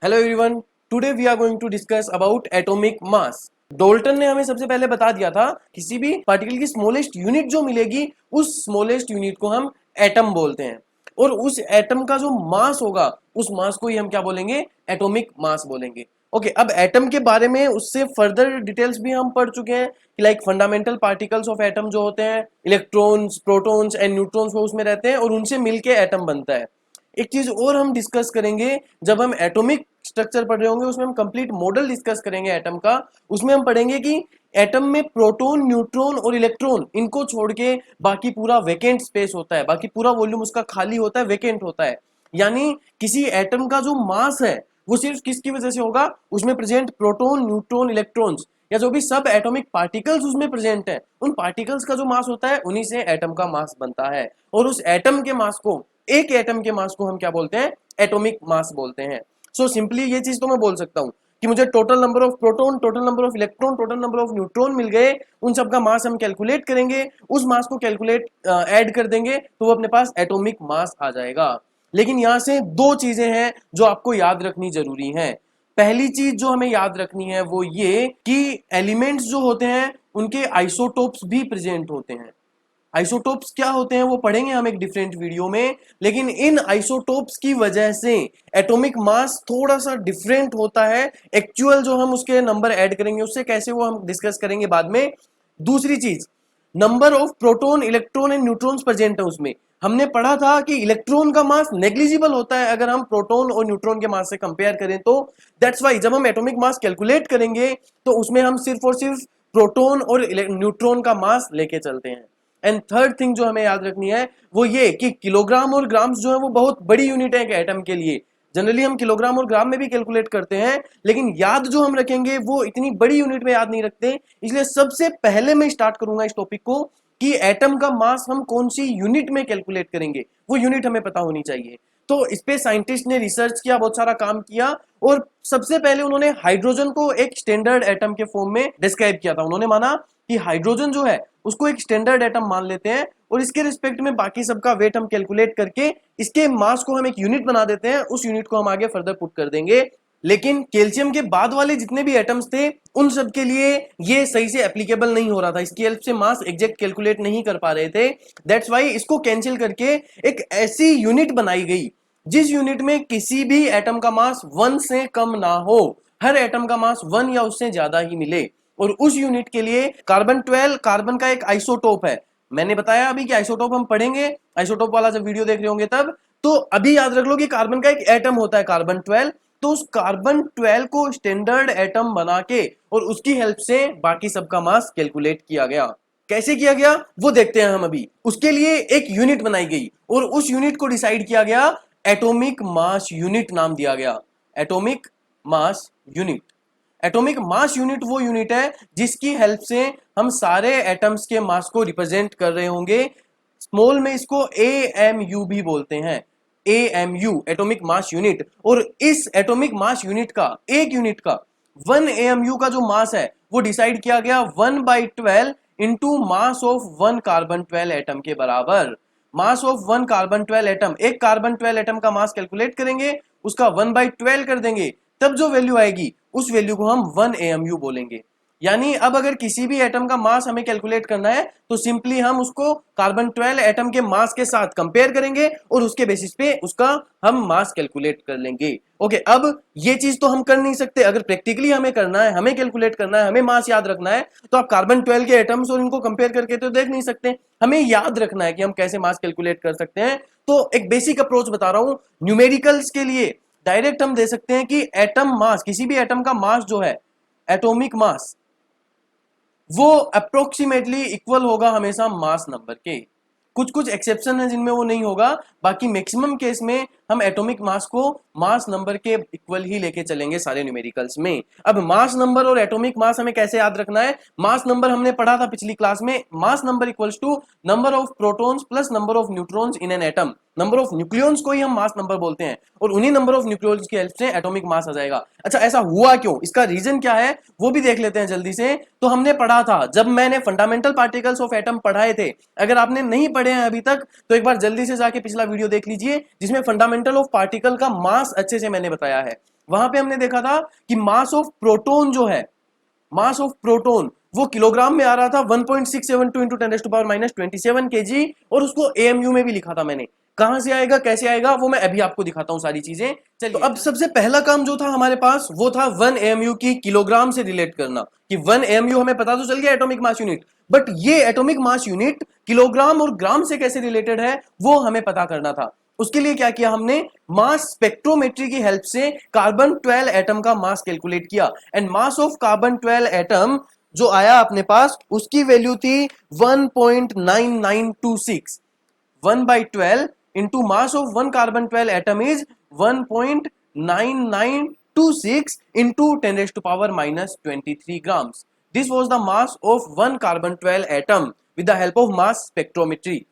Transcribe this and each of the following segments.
Hello everyone, today we are going to discuss about atomic mass. Dalton ने हमें सबसे पहले बता दिया था किसी भी पार्टिकल की स्मॉलेस्ट यूनिट जो मिलेगी उस स्मॉलेस्ट यूनिट को हम एटम बोलते हैं और उस एटम का जो मास होगा उस मास को ही हम क्या बोलेंगे, एटॉमिक मास बोलेंगे। ओके, अब एटम के बारे में उससे फर्दर डिटेल्स भी हम पढ़ चुके हैं कि like fundamental particles of atom जो होते हैं, इलेक्ट्रॉन्स, प्रोटॉन्स एंड न्यूट्रॉन्स वो उसमें रहते हैं और उनसे मिलके एटम बनता है। एक चीज और हम डिस्कस करेंगे जब हम एटॉमिक स्ट्रक्चर पढ़ रहे होंगे, उसमें हम कंप्लीट मॉडल डिस्कस करेंगे एटम का। उसमें हम पढ़ेंगे कि एटम में प्रोटॉन, न्यूट्रॉन और इलेक्ट्रॉन इनको छोड़ के बाकी पूरा वेकेंट स्पेस होता है, बाकी पूरा वॉल्यूम उसका खाली होता है, वेकेंट होता है। यानी किसी एटम का जो मास है वो सिर्फ किसकी वजह से होगा, उसमें प्रेजेंट प्रोटॉन, न्यूट्रॉन, इलेक्ट्रॉन्स या जो भी सब एटॉमिक पार्टिकल्स उसमें प्रेजेंट है, उन पार्टिकल्स का जो मास होता है उन्हीं से एटम का मास बनता है। और उस एटम के मास को, एक एटम के मास को हम क्या बोलते हैं, एटॉमिक मास बोलते हैं। सो सिंपली ये चीज तो मैं बोल सकता हूं कि मुझे total number of proton, total number of electron, total number of neutron मिल गए, उन सब का मास हम कैलकुलेट करेंगे, उस मास को कैलकुलेट ऐड कर देंगे तो वो अपने पास एटॉमिक मास आ जाएगा। लेकिन यहां से दो चीजें हैं जो आपको याद रखनी जरूरी है। पहली चीज जो हमें याद रखनी है वो ये कि एलिमेंट्स जो होते हैं उनके आइसोटोप्स भी प्रेजेंट होते हैं। आइसोटोप्स क्या होते हैं वो पढ़ेंगे हम एक डिफरेंट वीडियो में, लेकिन इन आइसोटोप्स की वजह से एटॉमिक मास थोड़ा सा डिफरेंट होता है। एक्चुअल जो हम उसके नंबर ऐड करेंगे उससे कैसे, वो हम डिस्कस करेंगे बाद में। दूसरी चीज, number of proton, electron and neutrons present है उसमें। हमने पढ़ा था कि इलेक्ट्रॉन का मास नेग्लिजिबल होता है अगर हम प्रोटॉन और न्यूट्रॉन के मास से कंपेयर करें तो। दैट्स वाई जब हम एटॉमिक मास कैलकुलेट करेंगे तो उसमें हम सिर्फ और सिर्फ प्रोटॉन और न्यूट्रॉन का मास लेके चलते हैं। एंड थर्ड थिंग जो हमें याद रखनी है वो ये कि किलोग्राम और ग्राम्स जो है वो बहुत बड़ी यूनिट है एक एटम के लिए। जनरली हम किलोग्राम और ग्राम में भी कैलकुलेट करते हैं, लेकिन याद जो हम रखेंगे वो इतनी बड़ी यूनिट में याद नहीं रखते। इसलिए सबसे पहले मैं स्टार्ट करूंगा इस टॉपिक को कि एटम का मास हम कौन सी यूनिट में कैलकुलेट करेंगे, वो यूनिट हमें पता होनी चाहिए। तो इस पे साइंटिस्ट ने रिसर्च किया, बहुत सारा काम किया और सबसे पहले उन्होंने हाइड्रोजन को एक स्टैंडर्ड एटम के फॉर्म में डिस्क्राइब किया था। उन्होंने माना कि हाइड्रोजन जो है उसको एक स्टैंडर्ड एटम मान लेते हैं और इसके रिस्पेक्ट में बाकी सबका वेट हम कैलकुलेट करके इसके मास को हम एक यूनिट बना देते हैं, उस यूनिट को हम आगे फर्दर पुट कर देंगे। लेकिन कैल्शियम के बाद वाले जितने भी एटम्स थे उन सब के लिए ये सही से एप्लीकेबल नहीं हो रहा था, इसकी हेल्प से मास एग्जैक्ट कैलकुलेट नहीं कर पा रहे थे। दैट्स वाई इसको कैंसिल करके एक ऐसी यूनिट बनाई गई जिस यूनिट में किसी भी एटम का मास 1 से कम ना हो, हर एटम का मास 1 या उससे ज्यादा ही मिले। और उस यूनिट के लिए कार्बन 12 कार्बन का एक आइसोटोप है। मैंने बताया अभी कि आइसोटोप हम पढ़ेंगे, आइसोटोप वाला जब वीडियो देख रहे होंगे तब। तो अभी याद रख लो कि कार्बन का एक एटम होता है कार्बन 12। तो उस कार्बन 12 को स्टैंडर्ड एटम बना के और उसकी हेल्प से बाकी सबका मास कैलकुलेट किया गया। कैसे किया गया वो देखते हैं हम अभी। उसके लिए एक यूनिट बनाई गई और उस यूनिट को डिसाइड किया गया, एटॉमिक मास यूनिट नाम दिया गया, atomic mass unit. Atomic mass unit वो यूनिट है जिसकी हेल्प से हम सारे एटम्स के मास को रिप्रेजेंट कर रहे होंगे। स्मॉल में इसको AMU भी बोलते हैं, AMU एटॉमिक मास यूनिट। और इस एटॉमिक मास यूनिट का, एक यूनिट का 1 AMU का जो मास है वो डिसाइड किया गया 1/12 into mass of 1 carbon 12 atom के बराबर। मास ऑफ 1 कार्बन 12 एटम, एक कार्बन 12 एटम का मास कैलकुलेट करेंगे, उसका 1/12 कर देंगे, तब जो वैल्यू आएगी उस वैल्यू को हम 1 AMU बोलेंगे। यानी अब अगर किसी भी एटम का मास हमें कैलकुलेट करना है तो सिंपली हम उसको कार्बन 12 एटम के मास के साथ कंपेयर करेंगे और उसके बेसिस पे उसका हम मास कैलकुलेट कर लेंगे। ओके, अब ये चीज तो हम कर नहीं सकते। अगर प्रैक्टिकली हमें करना है, हमें कैलकुलेट करना है, हमें मास याद रखना है, तो आप कार्बन 12 के एटम्स और इनको कंपेयर करके तो देख नहीं सकते। हमें याद रखना है कि हम कैसे मास कैलकुलेट कर सकते हैं। तो एक बेसिक अप्रोच बता रहा हूं न्यूमेरिकल्स के लिए। डायरेक्ट हम दे सकते हैं कि एटम मास, किसी भी एटम का मास जो है, एटॉमिक मास, वो अप्रोक्सीमेटली इक्वल होगा हमेशा मास नंबर के। कुछ कुछ एक्सेप्शन है जिनमें वो नहीं होगा, बाकी मैक्सिमम केस में हम एटॉमिक मास को मास नंबर के इक्वल ही लेके चलेंगे सारे न्यूमेरिकल्स में। अब मास नंबर और एटॉमिक मास हमें कैसे याद रखना है, मास नंबर हमने पढ़ा था पिछली क्लास में, mass number equals to number of protons plus number of neutrons in an atom. Number of nucleons को ही हम मास नंबर बोलते हैं और उन्हीं नंबर ऑफ न्यूक्लियॉन्स की हेल्प से एटॉमिक मास आ जाएगा। अच्छा, ऐसा हुआ क्यों, इसका रीजन क्या है वो भी देख लेते हैं जल्दी से। तो हमने पढ़ा था, जब मैंने फंडामेंटल पार्टिकल्स ऑफ एटम पढ़ाए थे, अगर आपने नहीं पढ़े हैं अभी तक तो एक बार जल्दी से जाके पिछला वीडियो देख लीजिए जिसमें फंडामेंटल ऑफ पार्टिकल का मास अच्छे से मैंने बताया है। वहां पे हमने देखा था कि मास ऑफ प्रोटोन जो है, मास ऑफ प्रोटोन वो किलोग्राम में आ रहा था 1.672 इंटू 10⁻⁻27 kg, और उसको एएमयू में भी लिखा था मैंने। कहां से आएगा, कैसे आएगा, वो मैं अभी आपको दिखाता हूं सारी चीजें। चलिए, तो अब सबसे पहला काम जो था हमारे पास वो था 1 एएमयू की किलोग्राम से रिलेट करना, कि 1 एएमयू हमें पता तो चल गया एटॉमिक मास यूनिट, बट ये एटॉमिक मास यूनिट किलोग्राम और ग्राम से कैसे रिलेटेड है वो हमें पता करना था। उसके लिए क्या किया हमने, मास स्पेक्ट्रोमेट्री की हेल्प से कार्बन 12 एटम का मास कैलकुलेट किया, and mass of carbon 12 atom जो आया अपने पास उसकी वैल्यू थी 1.9926। 1/12 into mass of one carbon 12 atom is 1.9926 into 10 raised to power minus 23 grams. This was the mass of one carbon 12 atom with the help of mass spectrometry.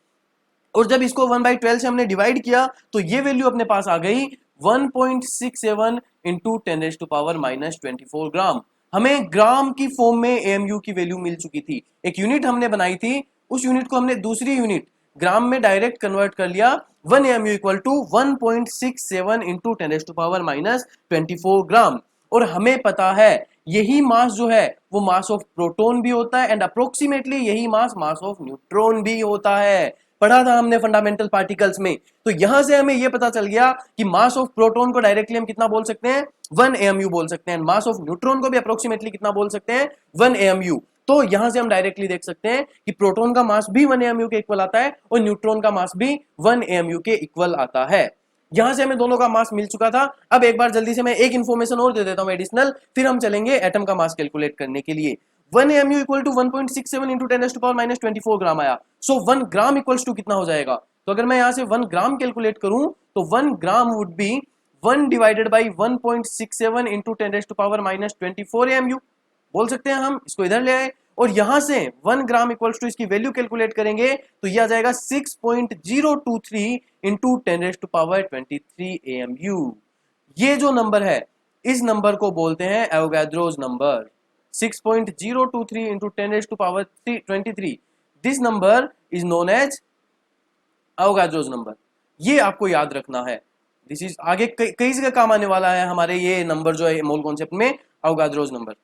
और जब इसको 1/12 से हमने डिवाइड किया तो ये वैल्यू अपने पास आ गई 1.67 into 10 raise to power minus 24 gram. हमें ग्राम की फॉर्म में एएमयू की वैल्यू मिल चुकी थी। एक यूनिट हमने बनाई थी, उस यूनिट को हमने दूसरी यूनिट ग्राम में डायरेक्ट कन्वर्ट कर लिया। 1 AMU equal to 1.67 into 10 raise to power minus 24 gram. और हमें पता है यही मास जो है वो मास ऑफ प्रोटॉन भी होता है, एंड अप्रोक्सीमेटली यही मास ऑफ न्यूट्रॉन भी होता है। पढ़ा था हमने फंडामेंटल पार्टिकल्स में। तो यहां से हमें यह पता चल गया कि मास ऑफ प्रोटॉन को डायरेक्टली हम कितना बोल सकते हैं, 1 एएमयू बोल सकते हैं। मास ऑफ न्यूट्रॉन को भी अप्रोक्सीमेटली कितना बोल सकते हैं, 1 एएमयू। तो यहां से हम डायरेक्टली देख सकते हैं कि प्रोटॉन का मास भी 1 एएमयू के इक्वल आता है और न्यूट्रॉन का मास भी 1 एएमयू के इक्वल आता है। यहां से हमें दोनों का मास मिल चुका था। अब एक बार जल्दी से मैं एक इंफॉर्मेशन और दे देता हूं एडिशनल, फिर हम चलेंगे एटम का मास कैलकुलेट करने के लिए। 1 AMU equal to 1.67 into 10 to power minus 24 gram आया। सो 1 ग्राम इक्वल्स टू कितना हो जाएगा, तो अगर मैं यहां से 1 ग्राम कैलकुलेट करूं तो 1 gram would be 1 divided by 1.67 into 10 to power minus 24 AMU बोल सकते हैं हम। इसको इधर ले आए और यहां से 1 ग्राम इक्वल्स टू इसकी वैल्यू कैलकुलेट करेंगे तो यह आ जाएगा 6.023 इंटू 10 टू पावर 23 एएमयू। ये जो नंबर है इस नंबर को बोलते हैं Avogadro's number. 6.023 into 10 raised to power 23. This number is known as Avogadro's number. ये आपको याद रखना है। दिस इज आगे कई जगह काम आने वाला है हमारे ये नंबर जो है मोल कॉन्सेप्ट में, Avogadro's नंबर।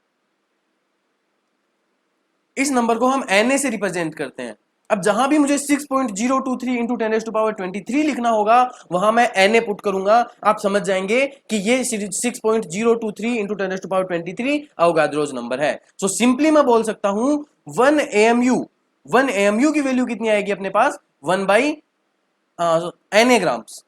इस नंबर को हम Na से रिप्रेजेंट करते हैं। अब जहां भी मुझे 6.023 इंटू 10 raised to power 23 लिखना होगा वहां मैं Na पुट करूंगा। आप समझ जाएंगे कि ये 6.023 into 10 raised to power 23 Avogadro's number है। सो सिंपली मैं बोल सकता हूं 1 एएमयू की वैल्यू कितनी आएगी अपने पास, 1/Na ग्राम्स।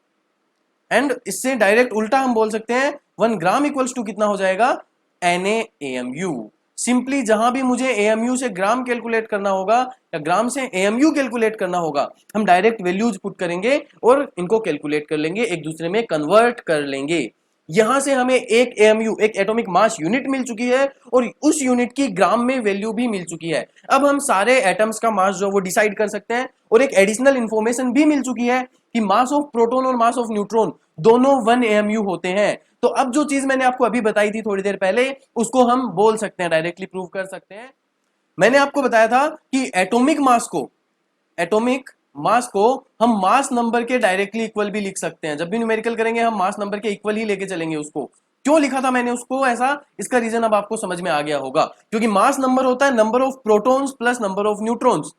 एंड इससे डायरेक्ट उल्टा हम बोल सकते हैं 1 ग्राम इक्वल्स टू कितना हो जाएगा, Na/AMU। सिंपली जहां भी मुझे एएमयू से ग्राम कैलकुलेट करना होगा या ग्राम से एएमयू कैलकुलेट करना होगा हम डायरेक्ट वैल्यूज पुट करेंगे और इनको कैलकुलेट कर लेंगे, एक दूसरे में कन्वर्ट कर लेंगे। यहां से हमें एक एएमयू, एक एटॉमिक मास यूनिट मिल चुकी है और उस यूनिट की ग्राम में वैल्यू भी मिल चुकी है। अब हम सारे एटम्स का मास जो वो डिसाइड कर सकते हैं और एक एडिशनल इंफॉर्मेशन भी मिल चुकी है कि मास ऑफ प्रोटॉन और मास ऑफ न्यूट्रॉन दोनों 1 एएमयू होते हैं। तो अब जो चीज मैंने आपको अभी बताई थी थोड़ी देर पहले उसको हम बोल सकते हैं, डायरेक्टली प्रूव कर सकते हैं। मैंने आपको बताया था कि एटॉमिक मास को हम मास नंबर के डायरेक्टली इक्वल भी लिख सकते हैं। जब भी न्यूमेरिकल करेंगे हम मास नंबर के इक्वल ही लेके चलेंगे उसको। क्यों लिखा था मैंने उसको ऐसा, इसका रीजन अब आपको समझ में आ गया होगा। क्योंकि मास नंबर होता है number of protons plus number of neutrons.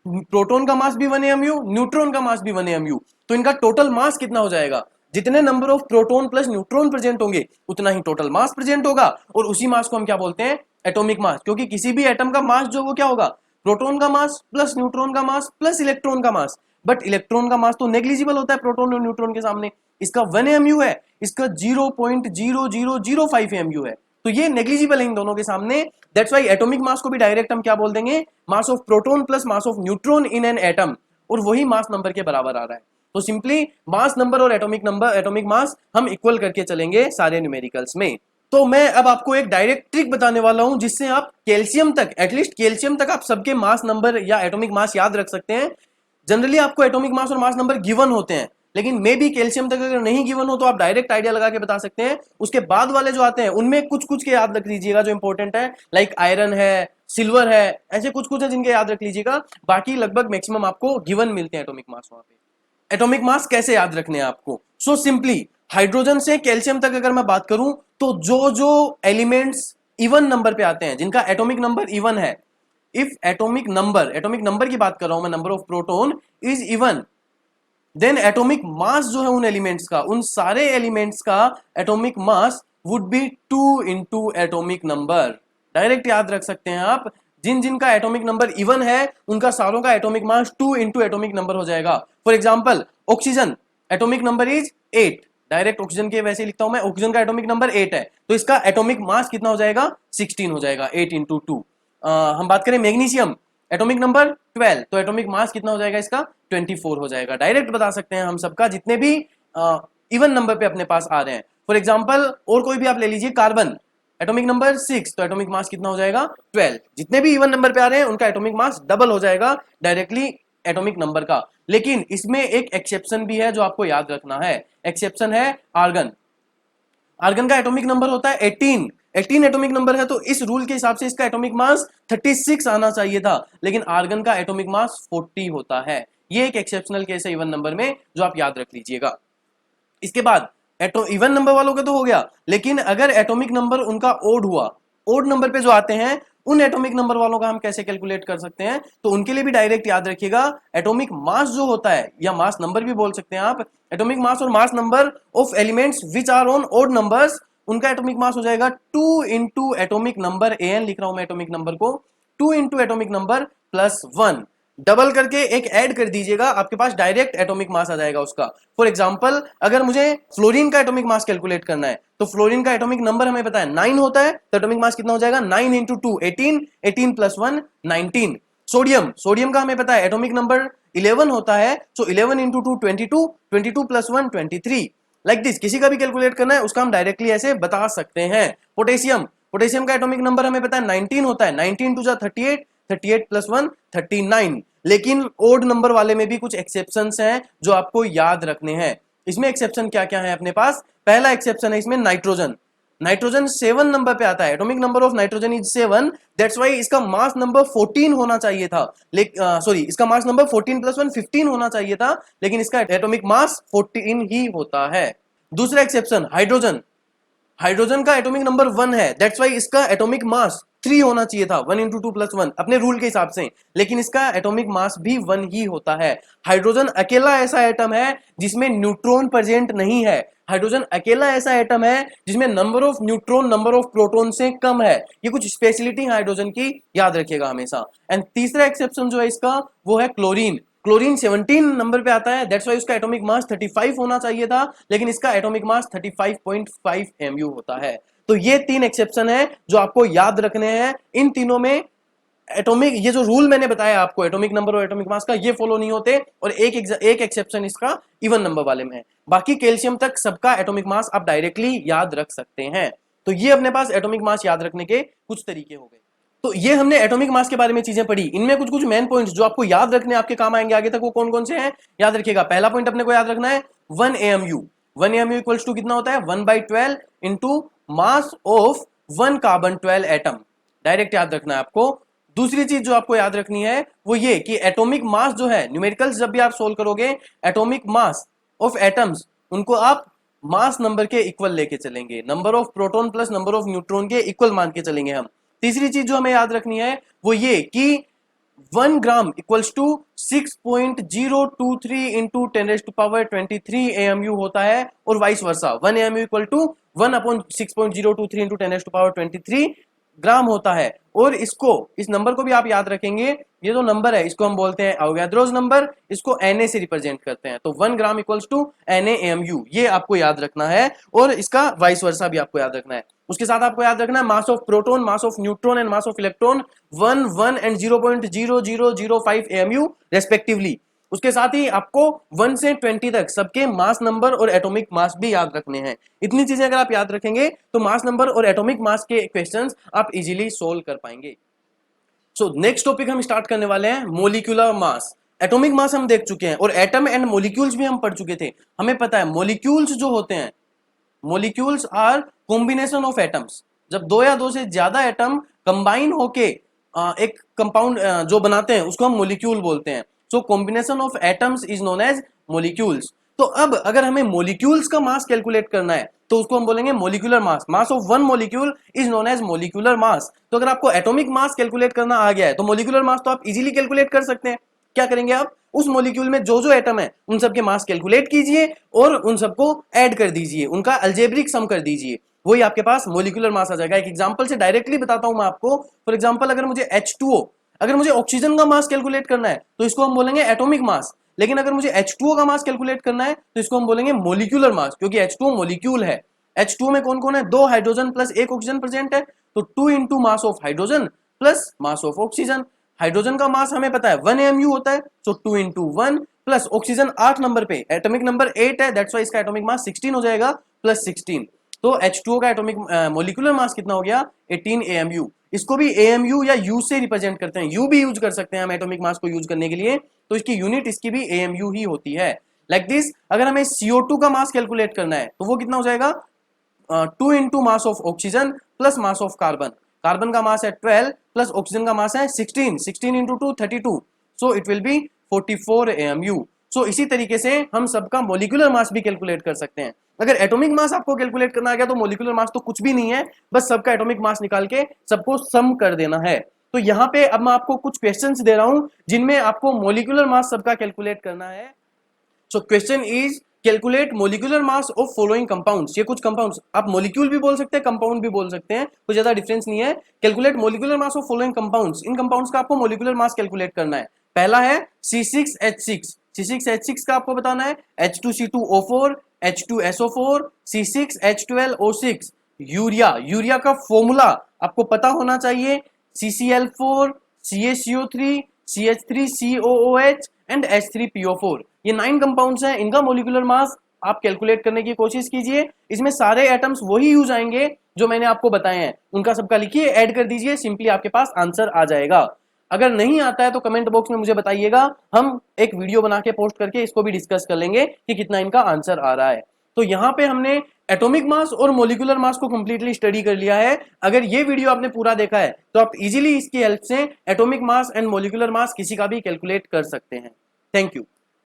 Proton का मास भी 1 एएमयू, न्यूट्रॉन का मास भी 1 एएमयू, तो इनका टोटल मास कितना हो जाएगा, जितने number of proton plus neutron present होंगे उतना ही टोटल मास प्रेजेंट होगा। और उसी मास को हम क्या बोलते हैं, एटॉमिक मास। क्योंकि किसी भी एटम का मास जो वो क्या होगा, प्रोटॉन का मास प्लस न्यूट्रॉन का मास प्लस इलेक्ट्रॉन का मास। बट इलेक्ट्रॉन का मास तो नेग्लिजिबल होता है प्रोटॉन और न्यूट्रॉन के सामने। इसका 1 एएमयू है, इसका 0.0005 एएमयू है, तो ये नेग्लिजिबल है इन दोनों के सामने। दैट्स व्हाई एटॉमिक मास को भी डायरेक्ट हम क्या बोल देंगे, mass of proton plus mass of neutron in an atom, और वही मास नंबर के बराबर आ रहा है। तो सिंपली मास नंबर और एटॉमिक मास हम इक्वल करके चलेंगे सारे न्यूमेरिकल्स में। तो मैं अब आपको एक डायरेक्ट ट्रिक बताने वाला हूं जिससे आप कैल्शियम तक, एटलीस्ट कैल्शियम तक आप सबके मास नंबर या एटॉमिक मास याद रख सकते हैं। जनरली आपको एटॉमिक मास और मास नंबर गिवन होते हैं, लेकिन मे बी कैल्शियम तक अगर नहीं गिवन हो तो आप डायरेक्ट आइडिया लगा के बता सकते हैं। उसके बाद वाले जो आते हैं उनमें कुछ कुछ के याद रख लीजिएगा जो इंपॉर्टेंट है, लाइक आयरन है, सिल्वर है, ऐसे कुछ कुछ है जिनके याद रख लीजिएगा। बाकी लगभग मैक्सिमम आपको गिवन मिलते हैं एटॉमिक मास वहां पे। एटॉमिक मास कैसे याद रखने हैं आपको? सो सिंपली हाइड्रोजन से कैल्शियम तक अगर मैं बात करूं तो जो जो एलिमेंट्स इवन नंबर पे आते हैं, जिनका एटॉमिक नंबर इवन है, इफ एटॉमिक नंबर की बात कर रहा हूं मैं, number of proton is even, then atomic mass जो है उन एलिमेंट्स का, उन सारे एलिमेंट्स का atomic mass would be 2 into atomic number. Direct याद रख सकते हैं आप, जिन जिन का एटॉमिक नंबर इवन है उनका सारों का एटॉमिक मास 2 इंटू एटॉमिक नंबर हो जाएगा। For example oxygen atomic number is 8, direct oxygen के वैसे ही लिखता हूं मैं, ऑक्सीजन का एटॉमिक नंबर 8 है, तो इसका एटॉमिक मास कितना हो जाएगा? 16 हो जाएगा, 8 इंटू 2। हम बात करें मैग्नीशियम एटॉमिक नंबर 12, तो एटॉमिक मास कितना हो जाएगा इसका? 24 हो जाएगा। डायरेक्ट बता सकते हैं हम सबका, जितने भी इवन नंबर पे अपने पास आ रहे हैं। फॉर एग्जांपल और कोई भी आप ले लीजिए, कार्बन एटॉमिक नंबर 6, तो एटॉमिक मास कितना हो जाएगा? 12। जितने भी इवन नंबर पे आ रहे हैं उनका एटॉमिक मास डबल हो जाएगा डायरेक्टली एटॉमिक नंबर का। लेकिन इसमें एक एक्सेप्शन भी है जो आपको याद रखना है, एक्सेप्शन है आर्गन। आर्गन का एटॉमिक नंबर होता है 18 एटॉमिक नंबर है, तो इस रूल के हिसाब से इसका एटॉमिक मास 36 आना चाहिए था, लेकिन आर्गन का एटॉमिक मास 40 होता है। ये एक एक्सेप्शनल केस है इवन नंबर में, जो आप याद रख लीजिएगा। इसके बाद इवन नंबर वालों का तो हो गया, लेकिन अगर एटॉमिक नंबर उनका ओड हुआ, ओड नंबर पे जो आते हैं, उन एटॉमिक नंबर वालों का हम कैसे कैलकुलेट कर सकते हैं? तो उनके लिए भी डायरेक्ट याद रखिएगा, एटॉमिक मास जो होता है, या मास नंबर भी बोल सकते हैं आप, एटॉमिक मास और mass number of elements which are on odd numbers, उनका एटॉमिक मास हो जाएगा 2 इंटू एटॉमिक नंबर, एन लिख रहा हूं मैं एटॉमिक नंबर को, 2 into atomic number plus 1, double करके एक ऐड कर दीजिएगा, आपके पास डायरेक्ट एटॉमिक मास आ जाएगा उसका। फॉर एग्जांपल अगर मुझे फ्लोरीन का एटॉमिक मास कैलकुलेट करना है, तो फ्लोरीन का एटॉमिक नंबर हमें पता है 9 होता है, तो एटॉमिक मास कितना हो जाएगा? 9 इंटू 2 18, 18 प्लस 1 19। सोडियम का हमें पता है एटॉमिक नंबर 11 होता है, सो 11 इंटू 2 22, 22 प्लस 1 23। लाइक दिस, किसी का भी कैलकुलेट करना है उसका हम डायरेक्टली ऐसे बता सकते हैं। पोटेशियम का एटॉमिक नंबर हमें पता है 19 होता है, 19 टू जा 38, 38 प्लस 1 39। लेकिन ओड नंबर वाले में भी कुछ एक्सेप्शंस हैं जो आपको याद रखने हैं। इसमें एक्सेप्शन क्या क्या है अपने पास? पहला एक्सेप्शन है इसमें नाइट्रोजन 7 नंबर पे आता है, atomic number of nitrogen is 7, that's why इसका मास नंबर 14 होना चाहिए था, सॉरी इसका मास नंबर 14 प्लस 1 15 होना चाहिए था, लेकिन इसका एटॉमिक मास 14 ही होता है। दूसरा एक्सेप्शन हाइड्रोजन का एटॉमिक नंबर 1 है, दैट्स व्हाई इसका एटॉमिक मास 3 होना चाहिए था, 1 इंटू 2 प्लस 1 अपने रूल के हिसाब से, लेकिन इसका एटॉमिक मास भी 1 ही होता है। हाइड्रोजन अकेला ऐसा एटम है जिसमें न्यूट्रॉन प्रेजेंट नहीं है, हाइड्रोजन अकेला ऐसा एटम है जिसमें number of neutron number of proton से कम है। ये कुछ स्पेशलिटी है हाइड्रोजन की, याद रखिएगा हमेशा। एंड तीसरा एक्सेप्शन जो है इसका, वो है क्लोरीन 17 नंबर पे आता है, दैट्स व्हाई उसका एटॉमिक मास 35 होना चाहिए था, लेकिन इसका एटॉमिक मास 35.5 mu होता है। तो ये 3 एक्सेप्शन है जो आपको याद रखने हैं। इन तीनों में एटॉमिक, ये जो रूल मैंने बताया आपको एटॉमिक नंबर और एटॉमिक मास का, ये फॉलो नहीं होते, और एक एक्सेप्शन इसका इवन नंबर वाले में है। बाकी कैल्शियम तक सबका एटॉमिक मास आप डायरेक्टली याद रख सकते हैं। तो ये अपने पास एटॉमिक मास याद रखने के कुछ तरीके हो गए। तो ये हमने एटॉमिक मास के बारे में चीजें पढ़ी, इनमें कुछ कुछ मेन पॉइंट्स जो आपको याद रखने, आपके काम आएंगे आगे तक, वो कौन कौन से हैं याद रखिएगा। पहला पॉइंट अपने को याद रखना है 1 AMU। 1 AMU इक्वल्स टू कितना होता है? 1/12 into mass of 1 carbon 12 atom, direct याद रखना है आपको। दूसरी चीज जो आपको याद रखनी है वो ये कि एटॉमिक मास जो है, न्यूमेरिकल्स जब भी आप सोल्व करोगे, एटॉमिक मास ऑफ एटम्स उनको आप मास नंबर के इक्वल लेके चलेंगे, number of proton plus number of neutron के इक्वल मान के चलेंगे हम। तीसरी चीज जो हमें याद रखनी है वो ये कि 1 gram equals to 6.023 into 10⁻23 AMU होता है, और vice versa 1 AMU equal to 1/6.023 into 10⁻23 gram होता है। और इसको, इस नंबर को भी आप याद रखेंगे, ये जो नंबर है इसको हम बोलते हैं अवोगाद्रोस नंबर, इसको Na से रिप्रेजेंट करते हैं, तो 1 ग्राम इक्वल्स टू Na/AMU, ये आपको याद रखना है, और इसका वाइस वर्सा भी आपको याद रखना है। उसके साथ आपको याद रखना है mass of proton, mass of neutron and mass of electron 1 1 and 0.0005 AMU respectively. उसके साथ ही आपको 1 से 20 तक सबके मास नंबर और एटॉमिक मास भी याद रखने हैं। इतनी चीजें अगर आप याद रखेंगे तो मास नंबर और एटॉमिक मास के क्वेश्चंस आप इजीली सोल्व कर पाएंगे। सो नेक्स्ट टॉपिक हम स्टार्ट करने वाले हैं मोलिक्यूलर मास। एटॉमिक मास हम देख चुके हैं और एटम एंड मोलिक्यूल्स भी हम पढ़ चुके थे। हमें पता है मोलिक्यूल्स जो होते हैं, molecules are combination of atoms. जब दो या दो से ज्यादा एटम कंबाइन होके एक कंपाउंड जो बनाते हैं उसको हम मोलिक्यूल बोलते हैं। So combination of atoms is known as molecules. तो अब अगर हमें मोलिक्यूल्स का मास कैलकुलेट करना है तो उसको हम बोलेंगे molecular mass. Mass of one molecule is known as molecular mass. तो अगर आपको एटॉमिक मास कैलकुलेट करना आ गया है तो मोलिकुलर मास तो आप इजीली कैलकुलेट कर सकते हैं। क्या करेंगे आप, उस मोलिक्यूल में जो जो एटम है उन सबके मास कैलकुलेट कीजिए और उन सबको ऐड कर दीजिए, उनका अल्जेब्रिक सम कर दीजिए, वही आपके पास मोलिकुलर मास आ जाएगा। एक एग्जांपल से डायरेक्टली बताता हूं मैं आपको। फॉर एग्जांपल, अगर मुझे H2O, अगर मुझे ऑक्सीजन का मास कैलकुलेट करना है तो इसको हम बोलेंगे एटॉमिक मास। लेकिन अगर मुझे H2O का मास कैलकुलेट करना है तो इसको हम बोलेंगे मोलिकुलर मास, क्योंकि H2O मोलिक्यूल है। H2O में कौन कौन है, 2 हाइड्रोजन प्लस 1 ऑक्सीजन प्रेजेंट है, तो 2 into mass of hydrogen plus mass of oxygen. Hydrogen का मास हमें पता है 1 AMU होता है, तो 2 इंटू 1 प्लस ऑक्सीजन 8 नंबर पे, एटॉमिक नंबर 8 है, दैट्स वाई इसका एटॉमिक मास 16 हो जाएगा, प्लस 16। तो H2O का एटॉमिक मोलिकुलर मास कितना हो गया, 18 AMU। इसको भी AMU या U से रिप्रेजेंट करते हैं, U भी यूज कर सकते हैं हम एटॉमिक मास को यूज करने के लिए, तो इसकी यूनिट इसकी भी AMU ही होती है। लाइक दिस, अगर हमें CO2 का मास कैलकुलेट करना है तो वो कितना हो जाएगा, 2 into mass of oxygen plus mass of carbon. Carbon का मास है 12 प्लस ऑक्सीजन का मास है 16, 16 into 2 32, so it will be 44 AMU। सो इसी तरीके से हम सबका मोलिकुलर मास भी कैलकुलेट कर सकते हैं। अगर एटॉमिक मास आपको कैलकुलेट करना आ गया तो मोलिकुलर मास तो कुछ भी नहीं है, बस सबका एटॉमिक मास निकाल के सबको सम कर देना है। तो यहाँ पे अब मैं आपको कुछ क्वेश्चंस दे रहा हूं जिनमें आपको मोलिकुलर मास सबका कैलकुलेट करना है। So question is calculate molecular mass of following compounds. ये कुछ कंपाउंड्स, आप मोलिक्यूल भी बोल सकते हैं, कंपाउंड भी बोल सकते हैं, कोई ज्यादा डिफरेंस नहीं है। Calculate molecular mass of following compounds, in compounds का आपको मोलिकुलर मास कैलकुलेट करना है। पहला है C6H6, C6H6 का आपको बताना है H2C2O4, H2SO4, C6H12O6। Urea, urea का फॉर्मूला आपको पता होना चाहिए, CCl4, CaCO3, CH3COOH and H3PO4। ये 9 कंपाउंड्स हैं, इनका मोलिकुलर मास आप कैलकुलेट करने की कोशिश कीजिए। इसमें सारे एटम्स वही यूज आएंगे जो मैंने आपको बताए हैं, उनका सबका लिखिए, ऐड कर दीजिए, सिंपली आपके पास आंसर आ जाएगा। अगर नहीं आता है तो कमेंट बॉक्स में मुझे बताइएगा, हम एक वीडियो बना के पोस्ट करके इसको भी डिस्कस कर लेंगे कि कितना इनका आंसर आ रहा है। तो यहाँ पे हमने एटॉमिक मास और मोलिकुलर मास को कंप्लीटली स्टडी कर लिया है। अगर ये वीडियो आपने पूरा देखा है तो आप इजीली इसकी हेल्प से atomic mass and molecular mass किसी का भी कैलकुलेट कर सकते हैं। Thank you.